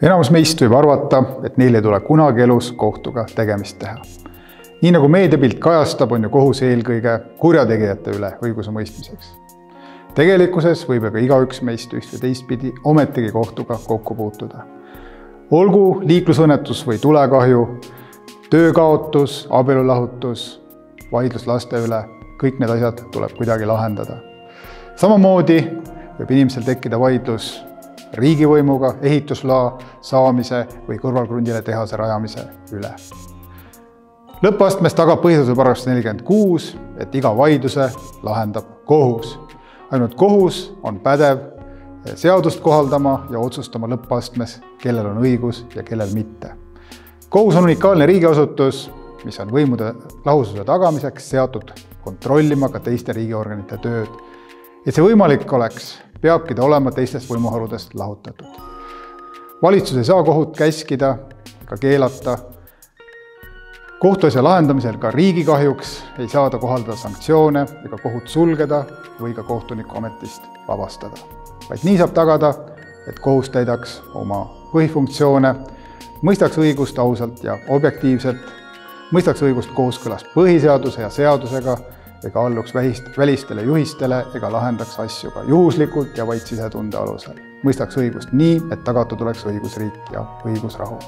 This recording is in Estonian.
Enamus meist võib arvata, et neil ei tule kunagi elus kohtuga tegemist teha. Nii nagu meediapilt kajastab, on ju kohus eelkõige kurjategijate üle õigusemõistmiseks. Tegelikkuses võib aga igaüks meist üht või teistpidi ometigi kohtuga kokku puutuda. Olgu liiklusõnnetus või tulekahju, töökaotus, abielulahutus, vaidlus laste üle, kõik need asjad tuleb kuidagi lahendada. Samamoodi võib inimesel tekkida vaidlus riigivõimuga, ehitusloa saamise või kõrvalkrundile tehase rajamise üle. Lõppastmes tagab põhiseaduse paragrahv 46, et iga vaidluse lahendab kohus. Ainult kohus on pädev seadust kohaldama ja otsustama lõppastmes, kellel on õigus ja kellel mitte. Kohus on unikaalne riigiasutus, mis on võimude lahususe tagamiseks seatud kontrollima ka teiste riigiorganite tööd. Et see võimalik oleks, peabki ta olema teistest võimuharudest lahutatud. Valitsus ei saa kohut käskida ega keelata. Kohtuasja lahendamisel ka riigi kahjuks ei saa ta kohaldada sanktsioone ega kohut sulgeda või ka kohtuniku ametist vabastada. Vaid nii saab tagada, et kohus täidaks oma põhifunktsioone, mõistaks õigust ausalt ja objektiivselt, mõistaks õigust kooskõlas põhiseaduse ja seadusega ega alluks välistele juhistele ega lahendaks asju ka juhuslikult ja vaid sisetunde alusel. Mõistaks õigust nii, et tagatud oleks õigusriik ja õigusrahu.